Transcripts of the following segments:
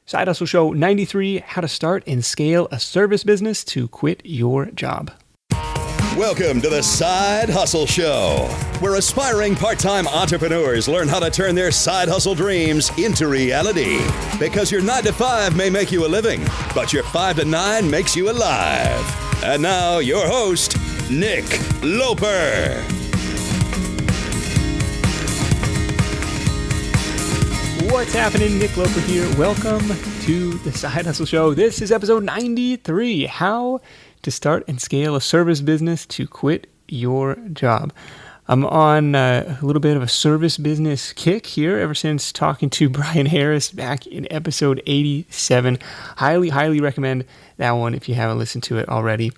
Side Hustle Show 93, how to start and scale a service business to quit your job. Welcome to the Side Hustle Show, where aspiring part-time entrepreneurs learn how to turn their side hustle dreams into reality. Because your 9 to 5 may make you a living, but your 5 to 9 makes you alive. And now, your host, Nick Loper. What's happening? Nick Loper here. Welcome to the Side Hustle Show. This is episode 93, how to start and scale a service business to quit your job. I'm on a little bit of a service business kick here ever since talking to Brian Harris back in episode 87. Highly recommend that one if you haven't listened to it already.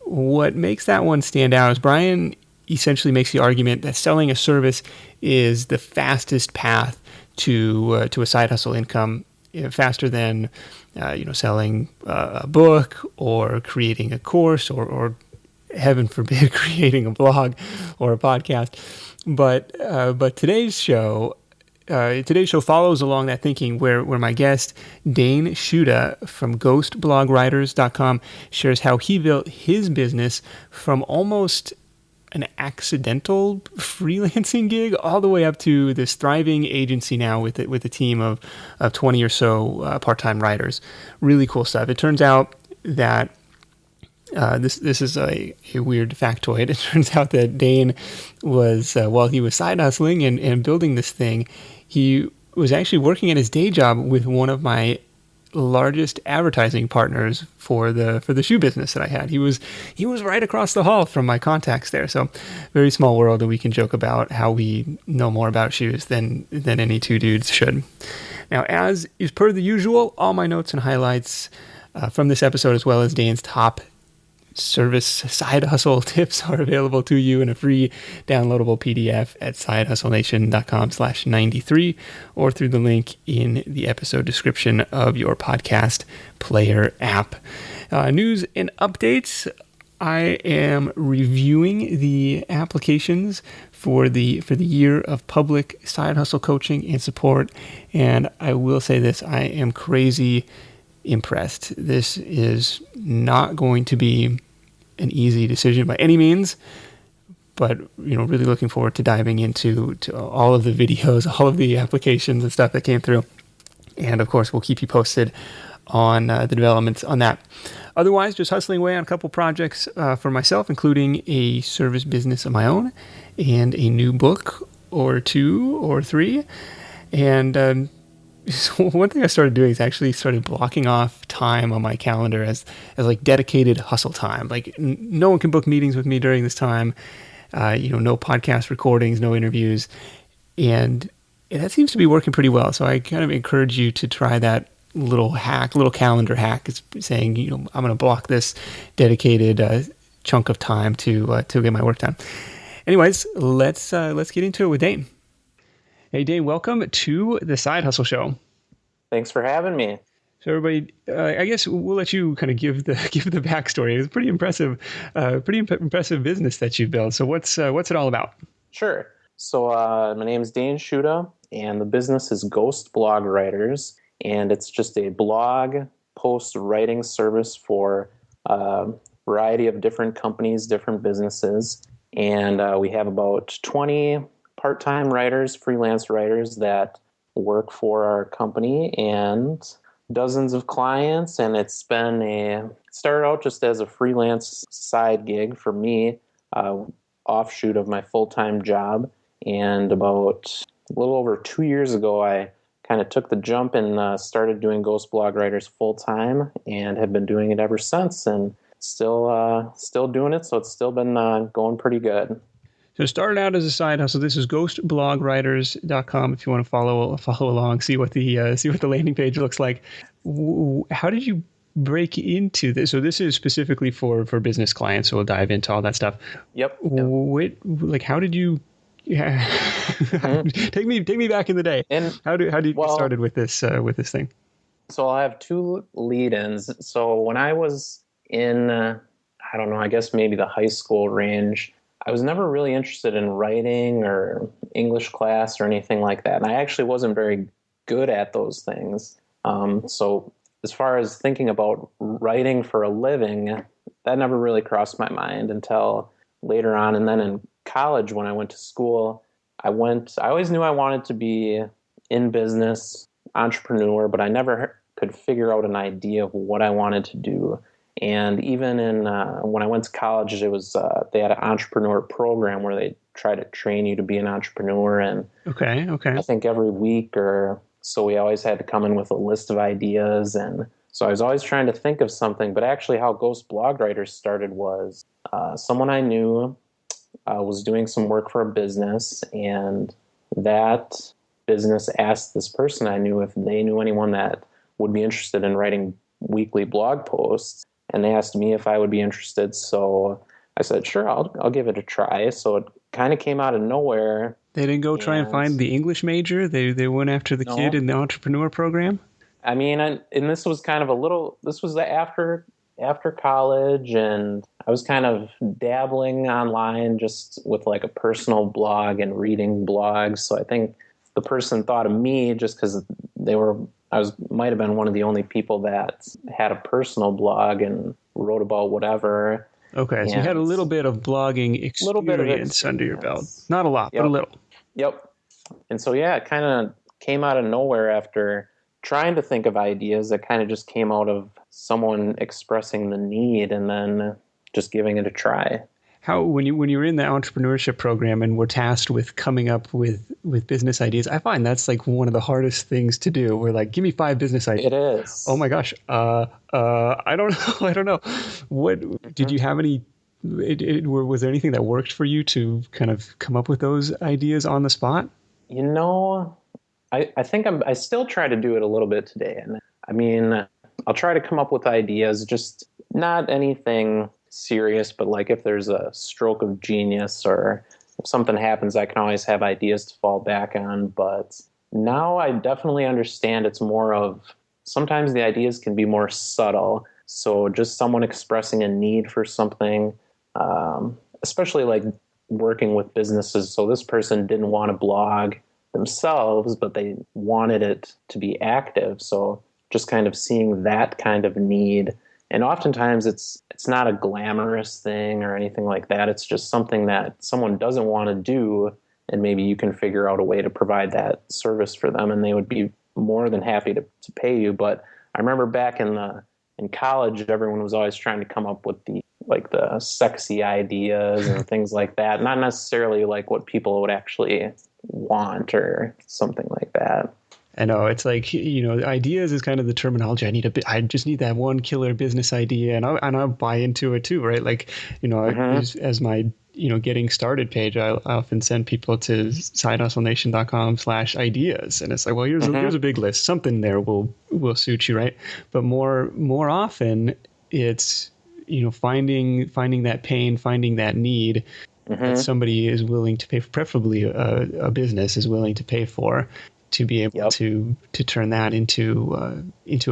What makes that one stand out is Brian essentially makes the argument that selling a service is the fastest path to a side hustle income, faster than selling a book or creating a course or heaven forbid creating a blog or a podcast. But today's show follows along that thinking where my guest Dane Shuda from ghostblogwriters.com shares how he built his business from almost an accidental freelancing gig all the way up to this thriving agency now with a team of 20 or so part-time writers. Really cool stuff. It turns out that this is a weird factoid. It turns out that Dane was, while he was side hustling and building this thing, he was actually working at his day job with one of my largest advertising partners for the shoe business that I had. He was right across the hall from my contacts there. So very small world, and we can joke about how we know more about shoes than any two dudes should. Now, as is per the usual, all my notes and highlights from this episode, as well as Dane's top service side hustle tips, are available to you in a free downloadable PDF at sidehustlenation.com/93 or through the link in the episode description of your podcast player app. News and updates. I am reviewing the applications for the year of public side hustle coaching and support, and I will say this, I am crazy impressed. This is not going to be an easy decision by any means, but really looking forward to diving into all of the videos, all of the applications and stuff that came through. And of course, we'll keep you posted on the developments on that. Otherwise, just hustling away on a couple projects for myself, including a service business of my own and a new book or two or three. And so one thing I started doing is actually started blocking off time on my calendar as like dedicated hustle time. Like no one can book meetings with me during this time. No podcast recordings, no interviews, and that seems to be working pretty well. So I kind of encourage you to try that little calendar hack. It's saying I'm going to block this dedicated chunk of time to get my work done. Anyways, let's get into it with Dane. Hey, Dane, welcome to the Side Hustle Show. Thanks for having me. So, everybody, I guess we'll let you kind of give the backstory. It's pretty impressive business that you built. So, what's it all about? Sure. So, my name is Dane Shuda, and the business is Ghost Blog Writers, and it's just a blog post writing service for a variety of different companies, different businesses, and we have about 20 part-time writers, freelance writers that work for our company and dozens of clients. And it started out just as a freelance side gig for me, offshoot of my full-time job. And about a little over 2 years ago, I kind of took the jump and started doing Ghost Blog Writers full-time and have been doing it ever since, and still doing it. So it's still been going pretty good. So it started out as a side hustle. This is ghostblogwriters.com if you want to follow along, see what the landing page looks like. How did you break into this? So this is specifically for business clients, so we'll dive into all that stuff. Yep. How did you take me back in the day? And how did you get started with this thing? So I'll have two lead-ins. So when I was in I guess maybe the high school range, I was never really interested in writing or English class or anything like that. And I actually wasn't very good at those things. So as far as thinking about writing for a living, that never really crossed my mind until later on. And then in college, when I went to school, I always knew I wanted to be in business, entrepreneur, but I never could figure out an idea of what I wanted to do. And even when I went to college, it was they had an entrepreneur program where they try to train you to be an entrepreneur. And Okay. I think every week or so we always had to come in with a list of ideas. And so I was always trying to think of something. But actually how Ghost Blog Writers started was someone I knew was doing some work for a business, and that business asked this person I knew if they knew anyone that would be interested in writing weekly blog posts. And they asked me if I would be interested. So I said, sure, I'll give it a try. So it kind of came out of nowhere. They didn't go try and find the English major? They went after the kid in the entrepreneur program? I mean, and this was kind of this was after college, and I was kind of dabbling online just with like a personal blog and reading blogs. So I think the person thought of me just because might have been one of the only people that had a personal blog and wrote about whatever. Okay, so you had a little bit of blogging experience under your belt. Not a lot, but a little. Yep. And so, yeah, it kind of came out of nowhere after trying to think of ideas. That kind of just came out of someone expressing the need and then just giving it a try. How when you were in the entrepreneurship program and were tasked with coming up with business ideas, I find that's like one of the hardest things to do. We're like, give me 5 business ideas. It is. Oh my gosh. I don't know. I don't know. What did you have any? Was there anything that worked for you to kind of come up with those ideas on the spot? You know, I think I still try to do it a little bit today. And I mean, I'll try to come up with ideas, just not anything serious, but like if there's a stroke of genius or if something happens, I can always have ideas to fall back on. But now I definitely understand it's more of sometimes the ideas can be more subtle. So just someone expressing a need for something, especially like working with businesses. So this person didn't want to blog themselves, but they wanted it to be active. So just kind of seeing that kind of need. And oftentimes it's not a glamorous thing or anything like that. It's just something that someone doesn't want to do, and maybe you can figure out a way to provide that service for them, and they would be more than happy to pay you. But I remember back in college, everyone was always trying to come up with the sexy ideas and things like that, not necessarily like what people would actually want or something like that. I know it's like, ideas is kind of the terminology. I just need that one killer business idea, and I'll buy into it too, right? Like, as my getting started page, I often send people to sidehustlenation.com/ideas, and it's like, well, here's a big list. Something there will suit you, right? But more often, it's finding that pain, finding that need that somebody is willing to pay for, preferably a business is willing to pay for, to be able to turn that into a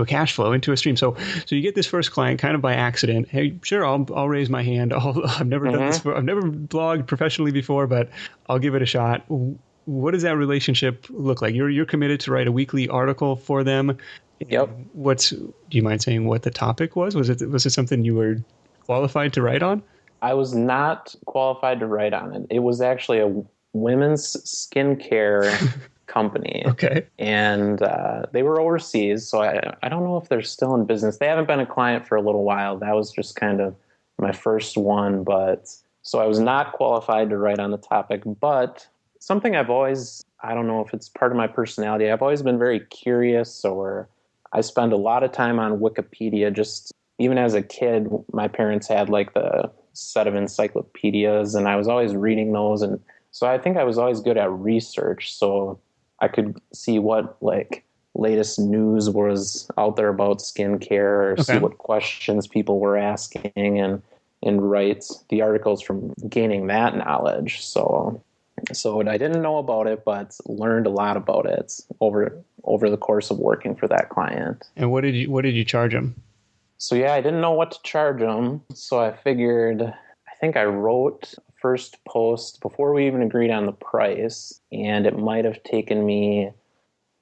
cash flow, into a stream. So you get this first client kind of by accident. Hey, sure, I'll raise my hand. I've never done this before. I've never blogged professionally before, but I'll give it a shot. What does that relationship look like? You're committed to write a weekly article for them. Yep. Do you mind saying what the topic was? Was it something you were qualified to write on? I was not qualified to write on it. It was actually a women's skincare company. Okay. And they were overseas, so I don't know if they're still in business. They haven't been a client for a little while. That was just kind of my first one, but so I was not qualified to write on the topic, but something I've always, I don't know if it's part of my personality, I've always been very curious, or I spend a lot of time on Wikipedia. Just even as a kid, my parents had like the set of encyclopedias, and I was always reading those, and so I think I was always good at research. So I could see what like latest news was out there about skincare, or see what questions people were asking, and write the articles from gaining that knowledge. So I didn't know about it, but learned a lot about it over the course of working for that client. And what did you charge them? So yeah, I didn't know what to charge them. So I figured, I think I wrote first post before we even agreed on the price, and it might have taken me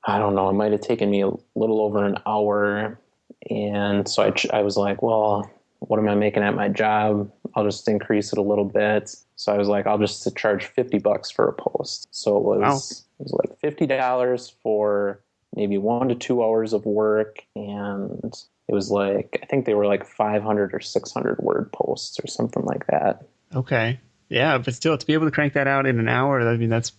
I don't know, it might have taken me a little over an hour. And so I was like, well, what am I making at my job? I'll just increase it a little bit. So I was like, I'll just charge $50 for a post. So it was like $50 for maybe 1 to 2 hours of work. And it was like, I think they were like 500 or 600 word posts or something like that. Okay. Yeah. But still, to be able to crank that out in an hour, I mean, that's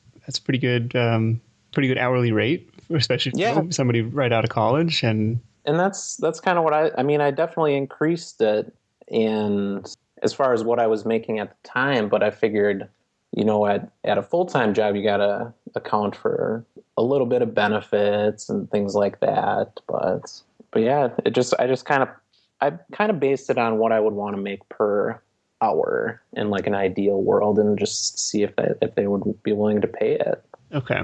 pretty good hourly rate, especially for somebody right out of college. And that's kind of what I mean, I definitely increased it. And as far as what I was making at the time, but I figured, at a full-time job, you got to account for a little bit of benefits and things like that. But yeah, I kind of based it on what I would want to make per hour in like an ideal world, and just see if they would be willing to pay it. Okay.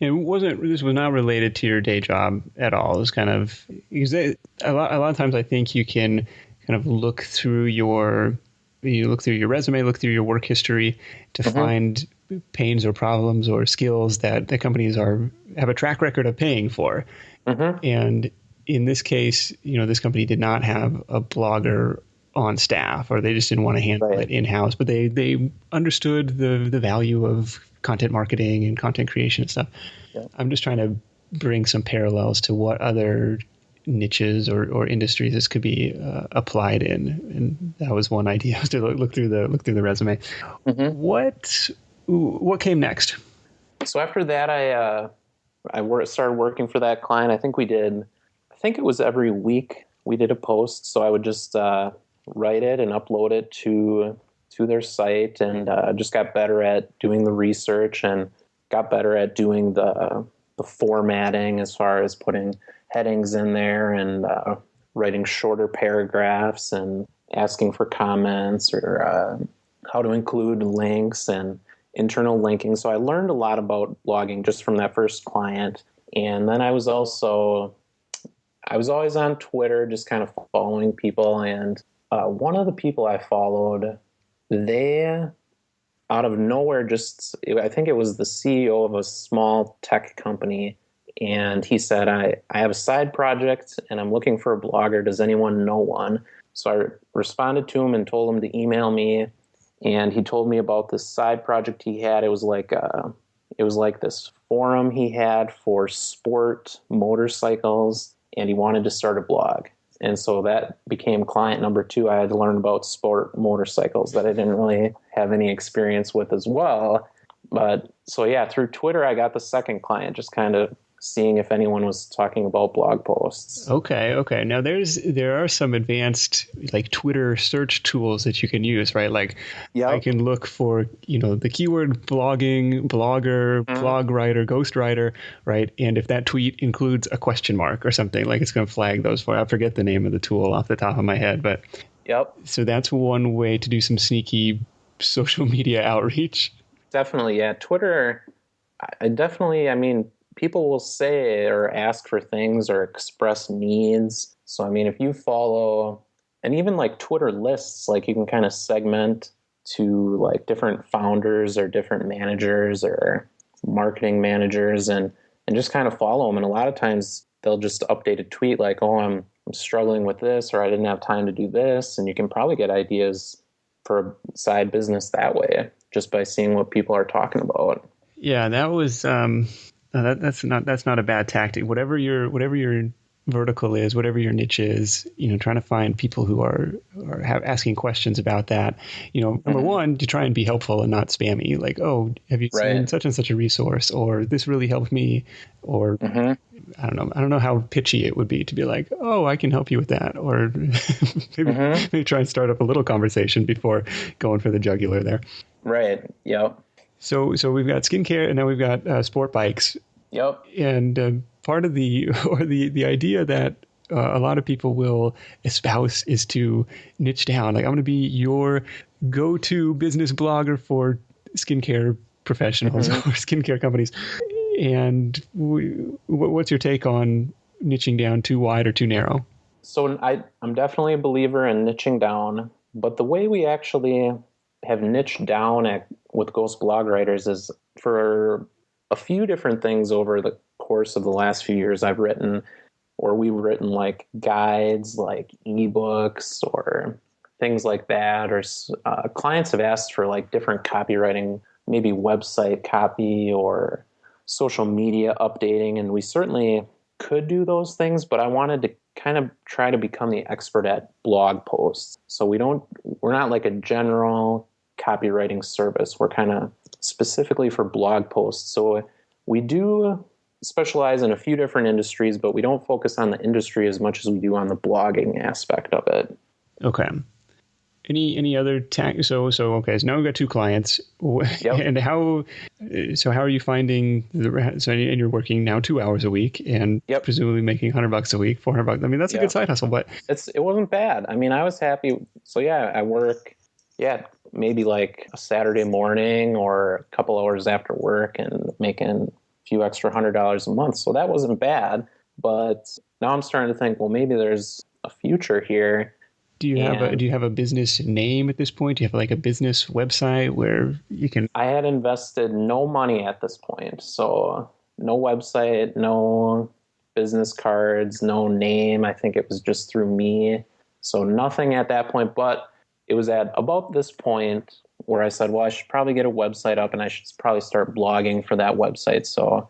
This was not related to your day job at all. It was kind of, because a lot of times I think you can kind of look through your resume, look through your work history to find pains or problems or skills that the companies have a track record of paying for. And in this case, this company did not have a blogger on staff, or they just didn't want to handle it in-house, but they understood the value of content marketing and content creation and stuff. Yeah. I'm just trying to bring some parallels to what other niches or industries this could be applied in, and that was one idea, was to look through the resume. What came next? So after that, I started working for that client. I think it was every week we did a post. So I would just write it and upload it to their site, and just got better at doing the research and got better at doing the formatting as far as putting headings in there and writing shorter paragraphs and asking for comments, or how to include links and internal linking. So I learned a lot about blogging just from that first client. And then I was always on Twitter, just kind of following people. And one of the people I followed, they out of nowhere, I think it was the CEO of a small tech company. And he said, I have a side project and I'm looking for a blogger. Does anyone know one? So I responded to him and told him to email me. And he told me about this side project he had. It was like this forum he had for sport motorcycles, and he wanted to start a blog. And so that became client number 2. I had to learn about sport motorcycles that I didn't really have any experience with as well. But so yeah, through Twitter, I got the second client, just kind of seeing if anyone was talking about blog posts. Okay. Now there are some advanced like Twitter search tools that you can use, right? Like I can look for, the keyword blogging, blogger, blog writer, ghostwriter, right? And if that tweet includes a question mark or something, like it's going to flag those for, I forget the name of the tool off the top of my head, but so that's one way to do some sneaky social media outreach. Definitely. Yeah. Twitter, I mean, people will say or ask for things or express needs. So, I mean, if you follow, and even like Twitter lists, like you can kind of segment to like different founders or different managers or marketing managers and just kind of follow them. And a lot of times they'll just update a tweet like, oh, I'm struggling with this, or I didn't have time to do this. And you can probably get ideas for a side business that way, just by seeing what people are talking about. Yeah, that was, that's not a bad tactic. Whatever your vertical is, whatever your niche is, trying to find people who are asking questions about that. Number one, to try and be helpful and not spammy. Like, oh, have you seen such and such a resource, or this really helped me, or I don't know how pitchy it would be to be like, oh, I can help you with that, or maybe try and start up a little conversation before going for the jugular there. Right. Yep. So we've got skincare, and now we've got sport bikes. Yep. And part of the idea that a lot of people will espouse is to niche down. Like, I'm going to be your go-to business blogger for skincare professionals or skincare companies. And what's your take on niching down too wide or too narrow? So I'm definitely a believer in niching down, but the way we actually have niched down with Ghost Blog Writers is for a few different things over the course of the last few years, we've written like guides, like ebooks or things like that, or clients have asked for like different copywriting, maybe website copy or social media updating. And we certainly could do those things, but I wanted to kind of try to become the expert at blog posts. So we're not like a general copywriting service. We're kind of specifically for blog posts. So we do specialize in a few different industries, but we don't focus on the industry as much as we do on the blogging aspect of it. Okay. Any other so okay, so now we've got 2 clients. Yep. And how are you finding and you're working now 2 hours a week and yep. presumably making $100 a week, $400. I mean, that's a good side hustle, but it wasn't bad. I mean, I was happy. So yeah, I work, maybe like a Saturday morning or a couple hours after work and making a few extra $100 a month. So that wasn't bad, but now I'm starting to think, well, maybe there's a future here. Do you have a business name at this point? Do you have like a business website where you can? I had invested no money at this point. So no website, no business cards, no name. I think it was just through me. So nothing at that point, but it was at about this point where I said, well, I should probably get a website up and I should probably start blogging for that website. So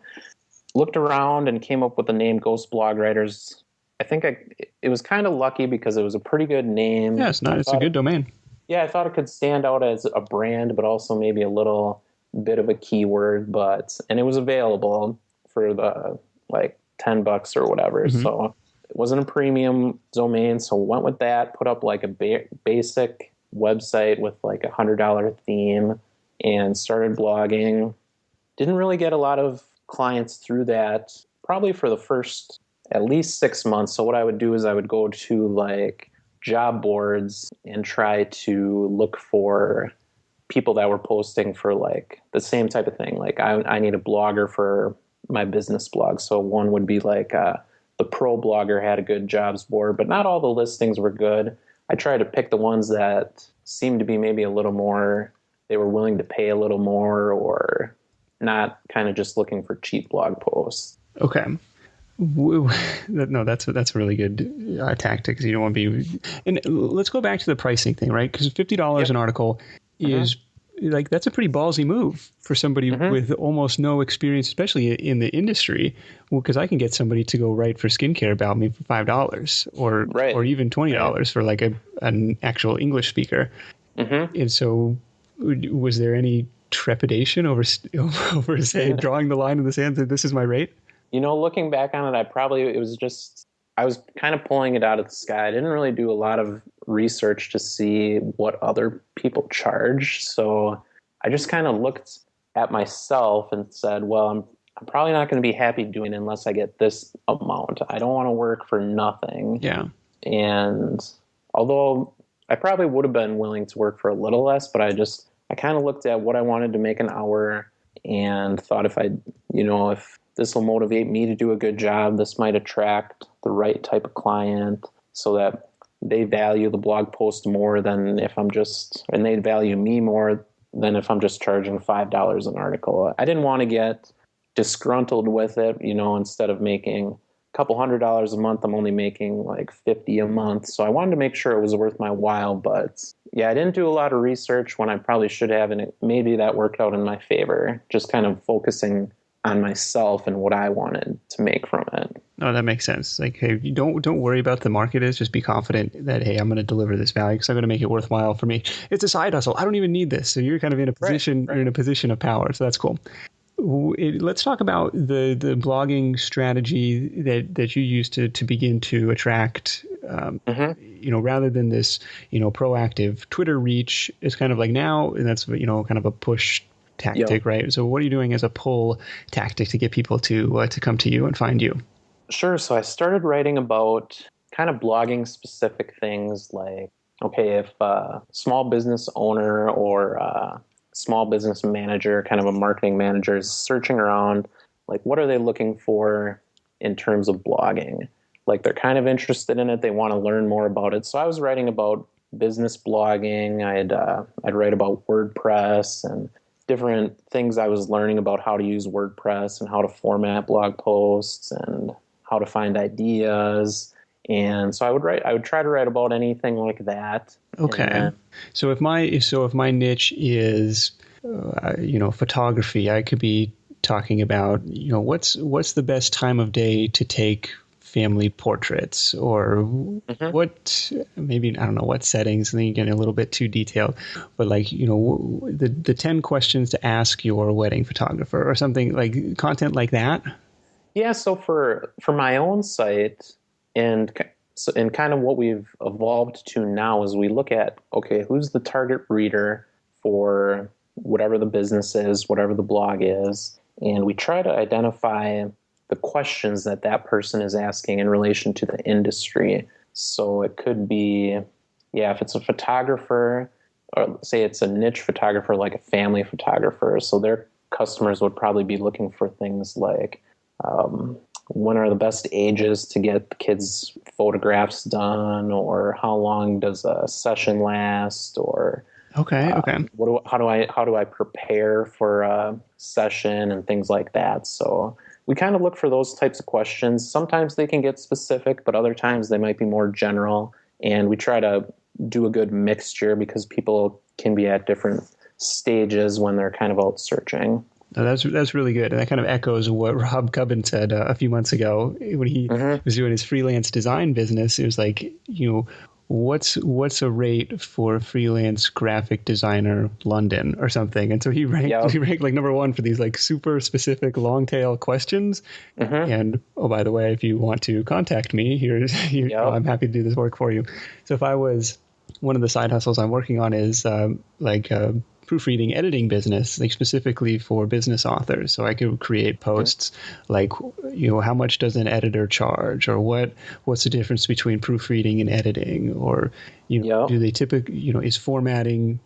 looked around and came up with the name Ghost Blog Writers. I think it was kind of lucky because it was a pretty good name. Yeah, it's a good domain. Yeah, I thought it could stand out as a brand, but also maybe a little bit of a keyword. And it was available for the like $10 or whatever. Mm-hmm. So it wasn't a premium domain. So went with that, put up like a basic website with like $100 theme and started blogging. Didn't really get a lot of clients through that, probably for the first at least 6 months. So what I would do is I would go to like job boards and try to look for people that were posting for like the same type of thing. Like I need a blogger for my business blog. So one would be like the Pro Blogger had a good jobs board, but not all the listings were good. I tried to pick the ones that seemed to be maybe a little more, they were willing to pay a little more or not kind of just looking for cheap blog posts. Okay. No, that's a really good tactic because you don't want to be. And let's go back to the pricing thing, right? Because $50 an article is like that's a pretty ballsy move for somebody with almost no experience, especially in the industry. Well, because I can get somebody to go write for skincare about me for $5 or even $20 for like an actual English speaker. And so, was there any trepidation over say drawing the line in the sand that this is my rate? You know, looking back on it, I was kind of pulling it out of the sky. I didn't really do a lot of research to see what other people charge. So I just kind of looked at myself and said, well, I'm probably not going to be happy doing it unless I get this amount. I don't want to work for nothing. Yeah. And although I probably would have been willing to work for a little less, but I kind of looked at what I wanted to make an hour and thought if this will motivate me to do a good job, this might attract the right type of client so that they value the blog post more than and they value me more than if I'm just charging $5 an article. I didn't want to get disgruntled with it, instead of making a couple $100 a month, I'm only making like $50 a month. So I wanted to make sure it was worth my while, but yeah, I didn't do a lot of research when I probably should have, and maybe that worked out in my favor, just kind of focusing on myself and what I wanted to make from it. Oh, that makes sense. Like, hey, you don't worry about the market is. Just be confident that, hey, I'm going to deliver this value because I'm going to make it worthwhile for me. It's a side hustle. I don't even need this. So you're kind of in a position, You're in a position of power. So that's cool. Let's talk about the blogging strategy that you use to begin to attract, rather than this, proactive Twitter reach. It's kind of like now, and that's, kind of a push tactic, right? So what are you doing as a pull tactic to get people to come to you and find you? Sure. So I started writing about kind of blogging specific things like, okay, if a small business owner or a small business manager, kind of a marketing manager is searching around, like what are they looking for in terms of blogging? Like they're kind of interested in it. They want to learn more about it. So I was writing about business blogging. I'd write about WordPress and different things I was learning about how to use WordPress and how to format blog posts and how to find ideas. And so I would try to write about anything like that. Okay. So if my niche is, photography, I could be talking about, what's the best time of day to take family portraits, or what, maybe, I don't know what settings, and then you get a little bit too detailed, but like, the 10 questions to ask your wedding photographer or something, like content like that. Yeah. So for my own site, and kind of what we've evolved to now is we look at, okay, who's the target reader for whatever the business is, whatever the blog is, and we try to identify the questions that person is asking in relation to the industry. So it could be, if it's a photographer, or say it's a niche photographer, like a family photographer, so their customers would probably be looking for things like, when are the best ages to get the kids' photographs done, or how long does a session last, or Okay. how do I prepare for a session and things like that. So we kind of look for those types of questions. Sometimes they can get specific, but other times they might be more general. And we try to do a good mixture because people can be at different stages when they're kind of out searching. No, that's really good. And that kind of echoes what Rob Cubbin said a few months ago when he was doing his freelance design business. It was like, what's a rate for freelance graphic designer London or something? And so he ranked like number one for these like super specific long tail questions. And by the way, if you want to contact me, I'm happy to do this work for you. So if I was, one of the side hustles I'm working on is proofreading editing business, like specifically for business authors. So I could create posts like, how much does an editor charge, or what's the difference between proofreading and editing, or do they typically, is formatting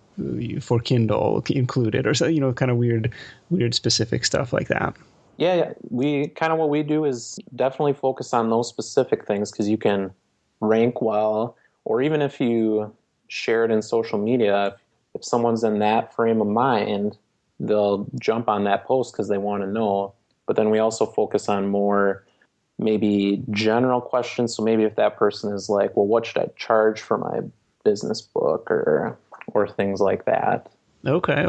for Kindle included, or so, kind of weird specific stuff like that. Yeah, we kind of, what we do is definitely focus on those specific things, because you can rank well, or even if you share it in social media, if someone's in that frame of mind, they'll jump on that post because they want to know. But then we also focus on more maybe general questions. So maybe if that person is like, well, what should I charge for my business book, or things like that. Okay.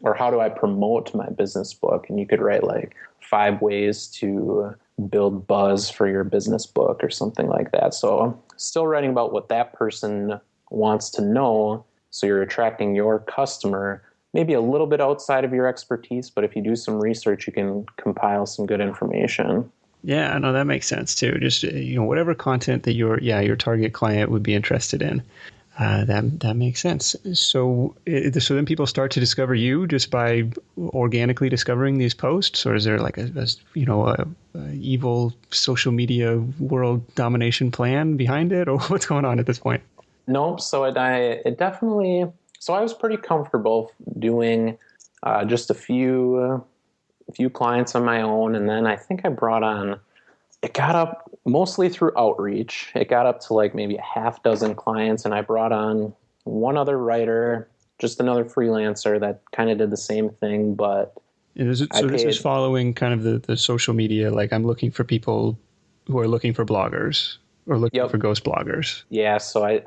Or how do I promote my business book? And you could write like 5 ways to build buzz for your business book or something like that. So still writing about what that person wants to know. So you're attracting your customer, maybe a little bit outside of your expertise, but if you do some research, you can compile some good information. Yeah, no, that makes sense too. Just, whatever content that your target client would be interested in. That makes sense. So then people start to discover you just by organically discovering these posts, or is there like a evil social media world domination plan behind it, or what's going on at this point? No, so it definitely. So I was pretty comfortable doing just a few clients on my own, and then I think I brought on. It got up mostly through outreach. It got up to like maybe a half dozen clients, and I brought on one other writer, just another freelancer that kind of did the same thing. But this is following kind of the social media. Like, I'm looking for people who are looking for bloggers. Or looking for ghost bloggers. Yeah, so I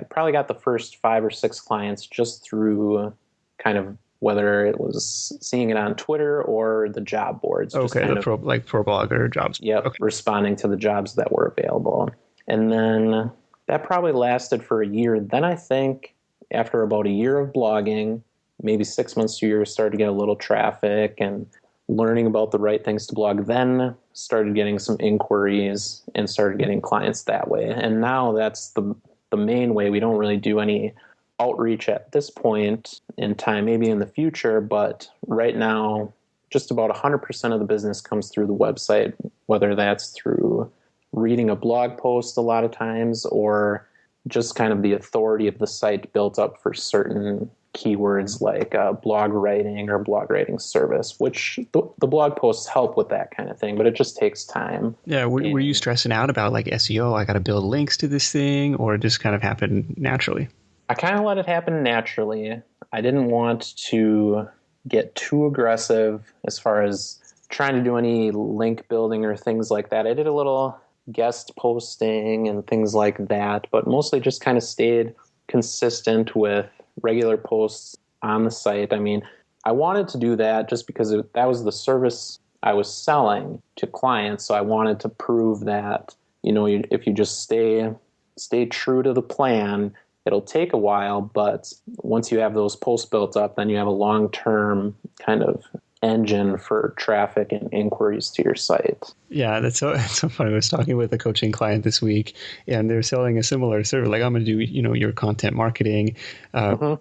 probably got the first 5 or 6 clients just through kind of whether it was seeing it on Twitter or the job boards. Okay, pro blogger jobs. Yep, okay. Responding to the jobs that were available. And then that probably lasted for a year. Then I think after about a year of blogging, maybe 6 months to a year, started to get a little traffic and learning about the right things to blog, then started getting some inquiries and started getting clients that way. And now that's the main way. We don't really do any outreach at this point in time, maybe in the future, but right now just about 100% of the business comes through the website, whether that's through reading a blog post a lot of times, or just kind of the authority of the site built up for certain keywords like blog writing or blog writing service, which the blog posts help with that kind of thing, but it just takes time. Yeah. Were you stressing out about like SEO? I got to build links to this thing, or it just kind of happened naturally? I kind of let it happen naturally. I didn't want to get too aggressive as far as trying to do any link building or things like that. I did a little guest posting and things like that, but mostly just kind of stayed consistent with regular posts on the site. I mean, I wanted to do that just because that was the service I was selling to clients. So I wanted to prove that, if you just stay true to the plan, it'll take a while, but once you have those posts built up, then you have a long-term kind of engine for traffic and inquiries to your site. Yeah, that's so funny. I was talking with a coaching client this week, and they're selling a similar service. Like, I'm going to do, your content marketing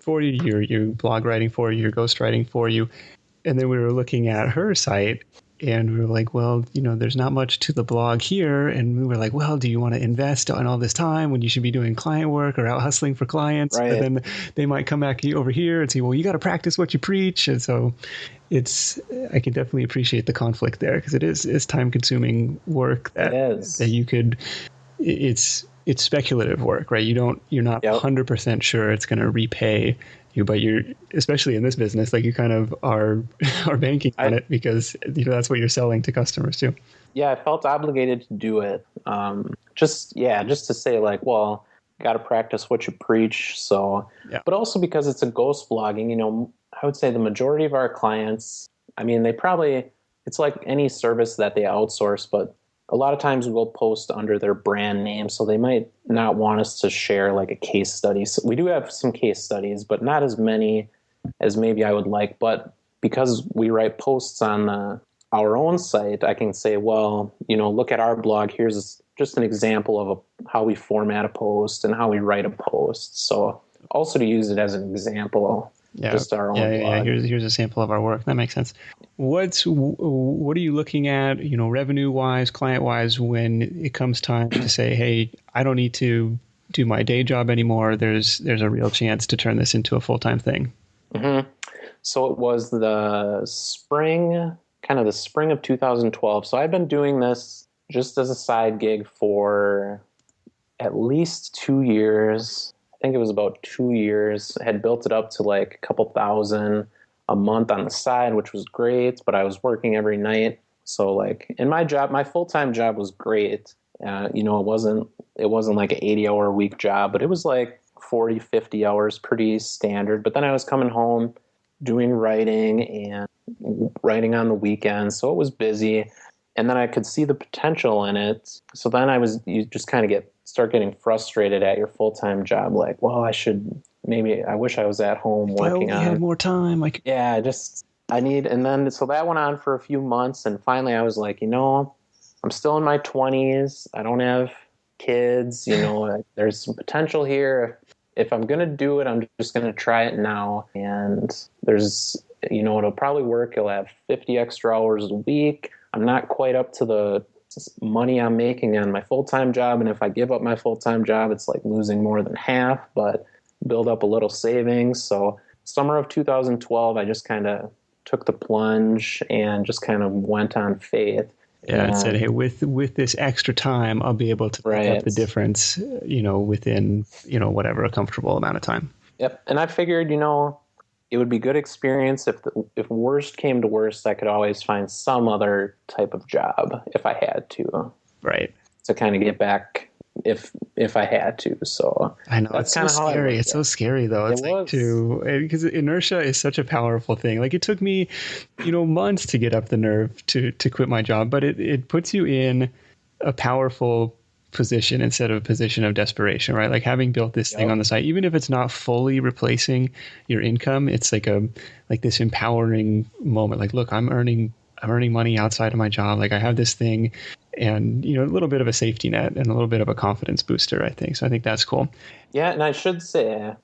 for you, your blog writing for you, your ghostwriting for you. And then we were looking at her site, and we were like, well, there's not much to the blog here. And we were like, well, do you want to invest in all this time when you should be doing client work or out hustling for clients? Right. And then they might come back over here and say, well, you got to practice what you preach. And so I can definitely appreciate the conflict there, because it's time consuming work that you could, it's speculative work, right? You're not 100% sure it's going to repay you, but you're, especially in this business, like, you kind of are banking on it, because that's what you're selling to customers too. Yeah, I felt obligated to do it. Just to say, like, well, got to practice what you preach. So, but also because it's a ghost blogging, I would say the majority of our clients, I mean, it's like any service that they outsource, but a lot of times we'll post under their brand name, so they might not want us to share like a case study. So we do have some case studies, but not as many as maybe I would like. But because we write posts on our own site, I can say, well, look at our blog. Here's just an example of how we format a post and how we write a post. So also to use it as an example. Just our own blog. Yeah. Here's a sample of our work. That makes sense. What are you looking at, revenue wise, client wise, when it comes time to say, hey, I don't need to do my day job anymore. There's a real chance to turn this into a full-time thing. Mm-hmm. So it was the spring of 2012. So I've been doing this just as a side gig for at least 2 years. I think it was about 2 years. I had built it up to like a couple thousand a month on the side, which was great, but I was working every night. So like in my job, my full-time job was great. It wasn't like an 80-hour a week job, but it was like 40, 50 hours, pretty standard. But then I was coming home doing writing and writing on the weekends. So it was busy. And then I could see the potential in it. So then you just kind of start getting frustrated at your full-time job. Like, well, I wish I was at home working on. I had more time. and then, so that went on for a few months. And finally I was like, I'm still in my 20s. I don't have kids, there's some potential here. If I'm going to do it, I'm just going to try it now. And there's, it'll probably work. You'll have 50 extra hours a week. I'm not quite up to the money I'm making on my full-time job. And if I give up my full-time job, it's like losing more than half, but build up a little savings. So summer of 2012, I just kind of took the plunge and just kind of went on faith. Yeah, and said, hey, with this extra time, I'll be able to pick up the difference, within, whatever, a comfortable amount of time. Yep. And I figured, it would be good experience. If worst came to worst, I could always find some other type of job if I had to. Right. To kind of get back if I had to. So I know it's so scary. It's so scary though. It's like because inertia is such a powerful thing. Like, it took me, months to get up the nerve to quit my job, but it puts you in a powerful position instead of a position of desperation, right? Like, having built this thing on the site, even if it's not fully replacing your income, it's like this empowering moment. Like, look, I'm earning money outside of my job. Like, I have this thing, and a little bit of a safety net and a little bit of a confidence booster, I think. So I think that's cool. Yeah, and I should say,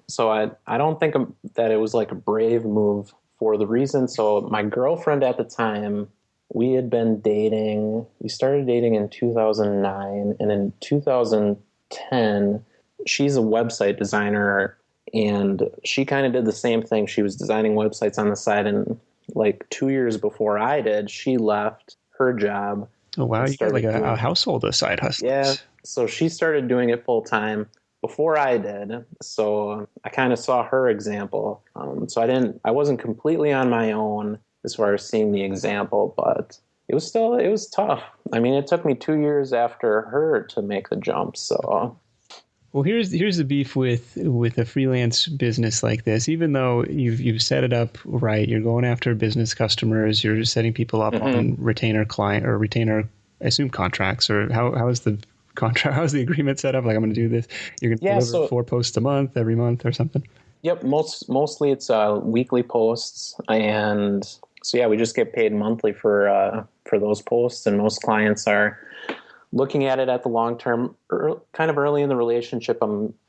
so I don't think that it was like a brave move for the reason. So my girlfriend at the time, we had been dating. We started dating in 2009, and in 2010, she's a website designer, and she kind of did the same thing. She was designing websites on the side, and like 2 years before I did, she left her job. Oh, wow. You got like a household of side hustles. Yeah. So she started doing it full time. before I did. So I kind of saw her example. So I wasn't completely on my own as far as seeing the example, but it was tough. I mean, it took me 2 years after her to make the jump. So. Well, here's the beef with a freelance business like this. Even though you've set it up right, you're going after business customers, you're setting people up on retainer client or retainer, I assume, contracts, or how is the contract? How's the agreement set up? Like, I'm going to do this. You're going to deliver 4 posts a month, every month, or something. Yep, mostly it's weekly posts, and so yeah, we just get paid monthly for those posts, and most clients are looking at it at the long term, kind of early in the relationship.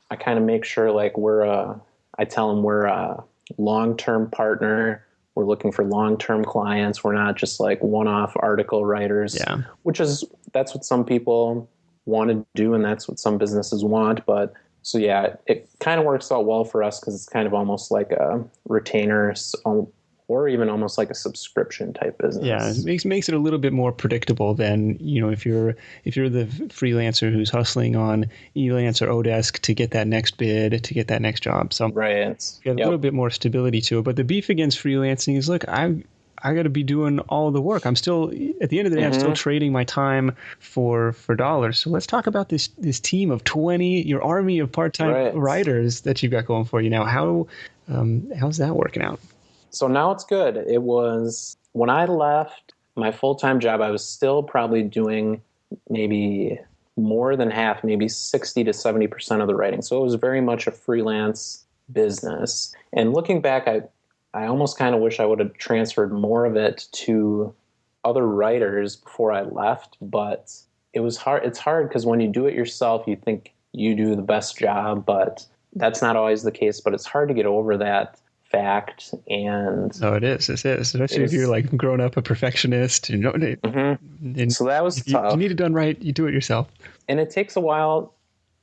I kind of make sure like I tell them we're a long-term partner. We're looking for long-term clients. We're not just like one-off article writers, that's what some people want to do, and that's what some businesses want. But so yeah, it kind of works out well for us because it's kind of almost like a retainer, or even almost like a subscription type business. Yeah, it makes it a little bit more predictable than, if you're the freelancer who's hustling on Elance or Odesk to get that next bid, to get that next job. So right, you got a little bit more stability to it. But the beef against freelancing is, look, I got to be doing all the work. I'm still, at the end of the day, I'm still trading my time for dollars. So let's talk about this team of 20, your army of part-time writers that you've got going for you now. How's that working out? So now it's good. It was when I left my full-time job, I was still probably doing maybe more than half, maybe 60 to 70% of the writing. So it was very much a freelance business. And looking back, I almost kind of wish I would have transferred more of it to other writers before I left, but it was hard. It's hard because when you do it yourself, you think you do the best job, but that's not always the case. But it's hard to get over that fact. And it is, especially if you're like grown up a perfectionist, and so that was tough. You need it done right, you do it yourself, and it takes a while.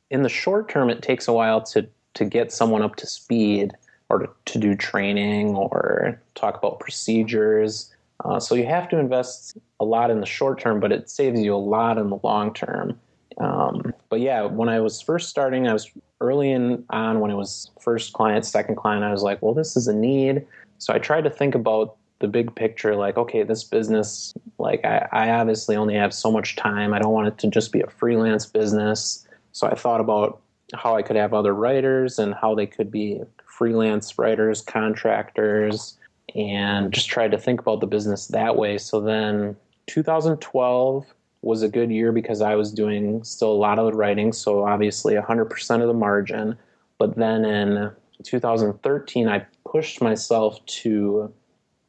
In the short term, it takes a while to get someone up to speed, or to do training or talk about procedures. So you have to invest a lot in the short term, but it saves you a lot in the long term. But yeah, when I was first starting, I was early on when it was first client, second client, I was like, well, this is a need. So I tried to think about the big picture, like, okay, this business, like I obviously only have so much time. I don't want it to just be a freelance business. So I thought about how I could have other writers and how they could be freelance writers, contractors, and just tried to think about the business that way. So then 2012 was a good year because I was doing still a lot of the writing, so obviously 100% of the margin. But then in 2013, I pushed myself to,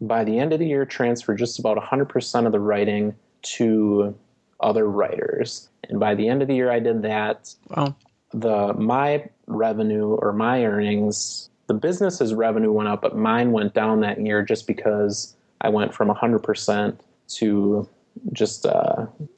by the end of the year, transfer just about 100% of the writing to other writers. And by the end of the year, I did that. Wow. My revenue or my earnings, the business's revenue went up, but mine went down that year just because I went from 100% to just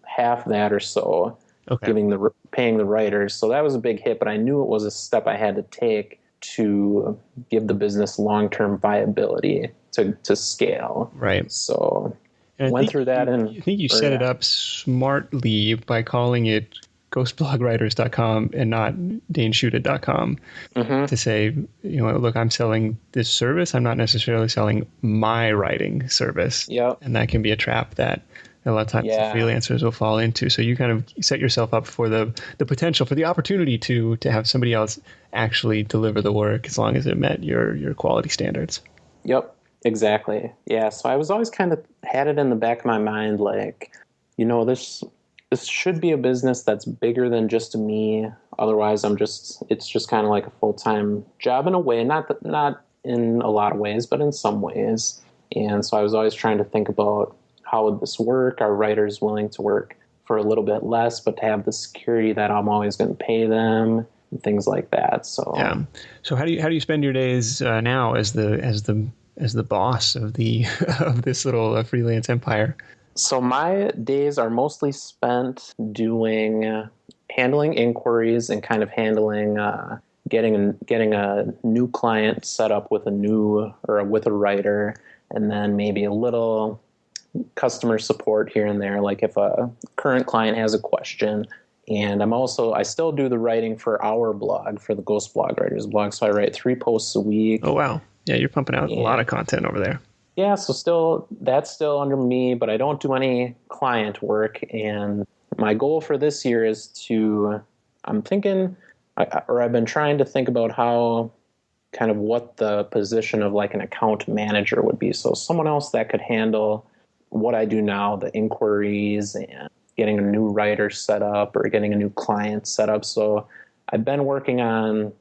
half that or so, paying the writers. So that was a big hit, but I knew it was a step I had to take to give the business long-term viability to scale. Right. So went through that. I think you set it up smartly by calling it ghostblogwriters.com and not daneshuda.com to say, look, I'm selling this service. I'm not necessarily selling my writing service. Yep. And that can be a trap that a lot of times the freelancers will fall into. So you kind of set yourself up for the potential, for the opportunity to have somebody else actually deliver the work as long as it met your quality standards. Yep, exactly. Yeah, so I was always kind of had it in the back of my mind, like, this should be a business that's bigger than just me. Otherwise, it's just kind of like a full-time job in a way, not in a lot of ways, but in some ways. And so I was always trying to think about, how would this work? Are writers willing to work for a little bit less, but to have the security that I'm always going to pay them, and things like that. So yeah. So how do you spend your days now as the boss of this little freelance empire? So my days are mostly spent handling inquiries and kind of handling getting a new client set up with with a writer, and then maybe a little customer support here and there, like if a current client has a question, And I still do the writing for our blog, for the Ghost Blog Writers blog. So I write 3 posts a week. Oh, wow. Yeah, you're pumping out a lot of content over there. Yeah, so that's still under me, but I don't do any client work. And my goal for this year is I've been trying to think about how, kind of what the position of like an account manager would be. So someone else that could handle what I do now, the inquiries and getting a new writer set up or getting a new client set up. So I've been working on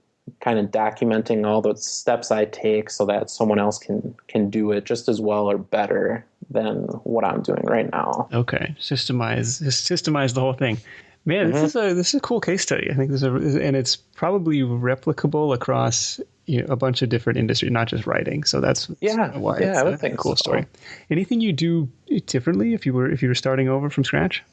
kind of documenting all the steps I take so that someone else can do it just as well or better than what I'm doing right now. Okay. Systemize the whole thing. Man, this is a cool case study. I think and it's probably replicable across a bunch of different industries, not just writing. So that's why it's I would think a cool so. story. Anything you do differently if you were starting over from scratch?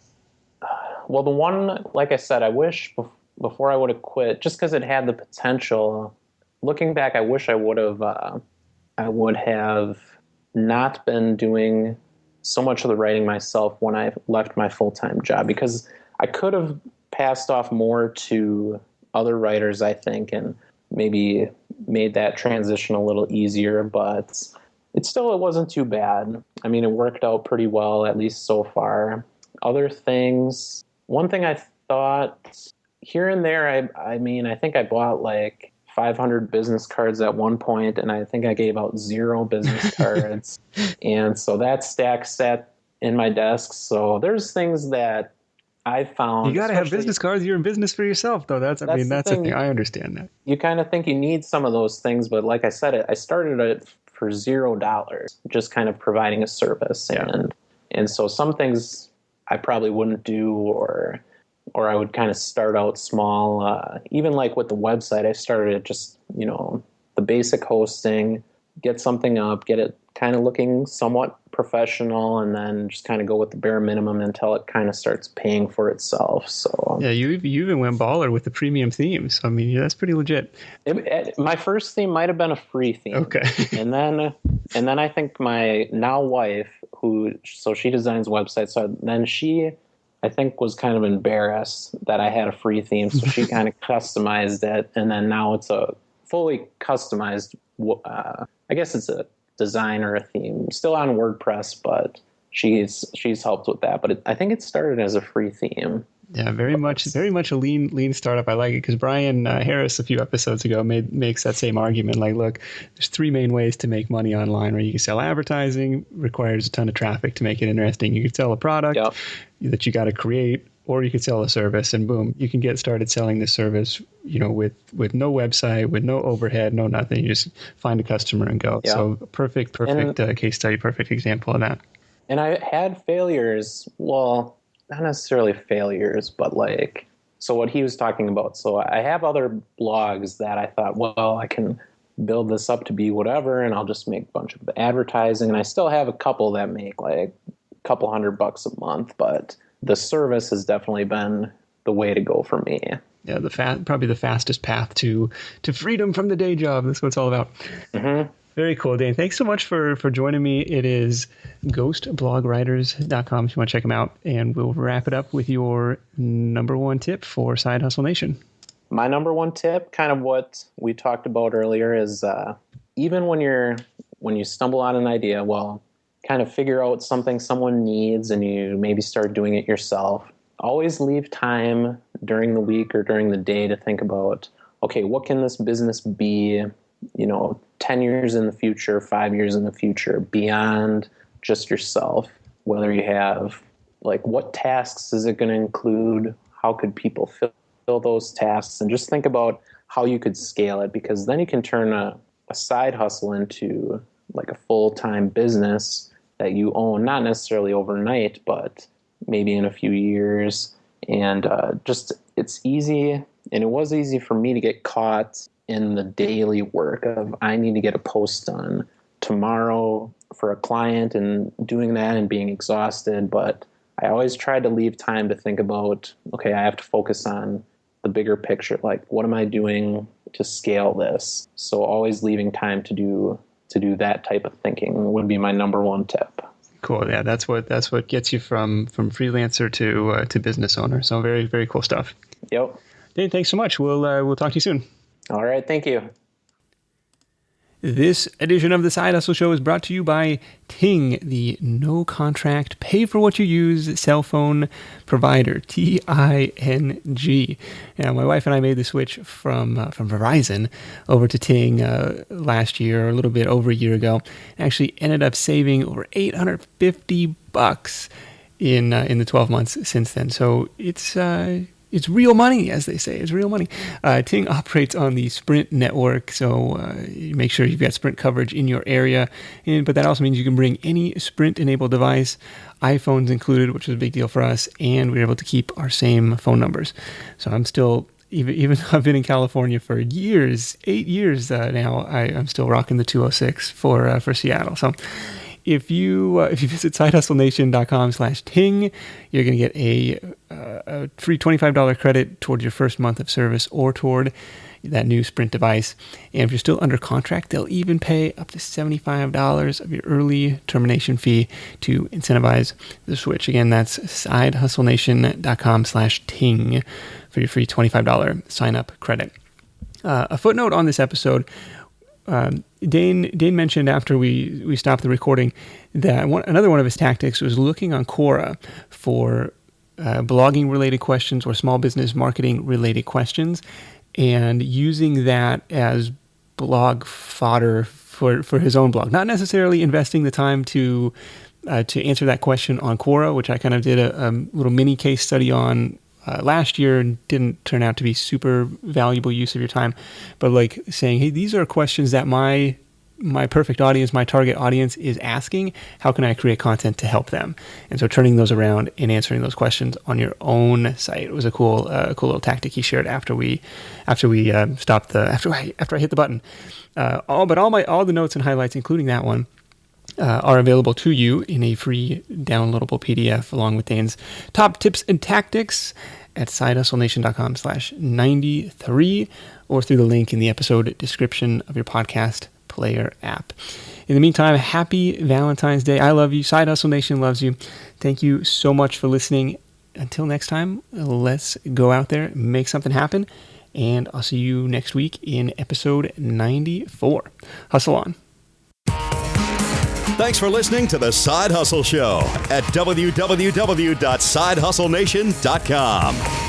Well, the one, like I said, I wish before I would have quit, just because it had the potential. Looking back, I wish I would have not been doing so much of the writing myself when I left my full-time job, because I could have passed off more to other writers, I think, and maybe made that transition a little easier, but it wasn't too bad. I mean, it worked out pretty well, at least so far. Other things, one thing I thought here and there, I think I bought like 500 business cards at one point, and I think I gave out 0 business cards. And so that stack sat in my desk. So there's things that I found. You got to have business cards. You're in business for yourself, though. That's the thing. I understand that. You kind of think you need some of those things, but like I said, I started it for $0, just kind of providing a service. Yeah. And so some things I probably wouldn't do, or I would kind of start out small. Even like with the website, I started at just, the basic hosting, get something up, get it kind of looking somewhat professional, and then just kind of go with the bare minimum until it kind of starts paying for itself. So yeah, you even went baller with the premium themes. So, I mean, that's pretty legit. My first theme might have been a free theme. Okay. and then I think my now wife, she designs websites. So then she, I think, was kind of embarrassed that I had a free theme. So she kind of customized it. And then now it's a fully customized, I guess it's a design or a theme, still on WordPress, but she's helped with that. But I think it started as a free theme. Yeah, very much a lean startup. I like it because Brian Harris a few episodes ago makes that same argument. Like, look, there's 3 main ways to make money online. Right? You can sell advertising, requires a ton of traffic to make it interesting. You can sell a product that you got to create, or you could sell a service, and boom, you can get started selling this service. With no website, with no overhead, no nothing. You just find a customer and go. Yeah. So perfect case study, perfect example of that. And I had failures. Well, not necessarily failures, but so what he was talking about. So I have other blogs that I thought, well, I can build this up to be whatever, and I'll just make a bunch of advertising. And I still have a couple that make like a couple $100 a month, but the service has definitely been the way to go for me. Yeah, probably the fastest path to freedom from the day job. That's what it's all about. Mm-hmm. Very cool, Dane. Thanks so much for joining me. It is ghostblogwriters.com if you want to check them out. And we'll wrap it up with your number 1 tip for Side Hustle Nation. My number 1 tip, kind of what we talked about earlier, is even when you stumble on an idea, well, kind of figure out something someone needs and you maybe start doing it yourself. Always leave time during the week or during the day to think about, okay, what can this business be, 10 years in the future, 5 years in the future, beyond just yourself? Whether you have, what tasks is it going to include? How could people fill those tasks? And just think about how you could scale it, because then you can turn a side hustle into like a full-time business that you own, not necessarily overnight, but maybe in a few years. And it's easy, and it was easy for me to get caught in the daily work of, I need to get a post done tomorrow for a client, and doing that and being exhausted. But I always tried to leave time to think about, okay, I have to focus on the bigger picture. Like, what am I doing to scale this? So always leaving time to do that type of thinking would be my number 1 tip. Cool. Yeah, that's what gets you from freelancer to business owner. So very, very cool stuff. Yep. Dane, thanks so much. We'll talk to you soon. All right. Thank you. This edition of the Side Hustle Show is brought to you by Ting, the no-contract, pay-for-what-you-use cell phone provider, Ting. Now, my wife and I made the switch from Verizon over to Ting last year, or a little bit over a year ago. Actually ended up saving over $850 in the 12 months since then. So it's real money, as they say. It's real money. Ting operates on the Sprint network, so make sure you've got Sprint coverage in your area. But that also means you can bring any Sprint-enabled device, iPhones included, which is a big deal for us, and we're able to keep our same phone numbers. So I'm still, even though I've been in California for years, 8 years now, I'm still rocking the 206 for Seattle. So if you visit sidehustlenation.com/Ting, you're going to get a free $25 credit toward your first month of service or toward that new Sprint device. And if you're still under contract, they'll even pay up to $75 of your early termination fee to incentivize the switch. Again, that's sidehustlenation.com/Ting for your free $25 sign-up credit. A footnote on this episode. Dane mentioned after we stopped the recording that another one of his tactics was looking on Quora for blogging related questions or small business marketing related questions, and using that as blog fodder for his own blog. Not necessarily investing the time to answer that question on Quora, which I kind of did a little mini case study on last year and didn't turn out to be super valuable use of your time, but like saying, hey, these are questions that my perfect audience, my target audience is asking. How can I create content to help them? And so turning those around and answering those questions on your own site was a cool little tactic he shared after I hit the button. All the notes and highlights, including that one, are available to you in a free downloadable PDF along with Dane's top tips and tactics at sidehustlenation.com/93 or through the link in the episode description of your podcast player app. In the meantime, happy Valentine's Day. I love you. Side Hustle Nation loves you. Thank you so much for listening. Until next time, let's go out there, make something happen, and I'll see you next week in episode 94. Hustle on. Thanks for listening to The Side Hustle Show at www.sidehustlenation.com.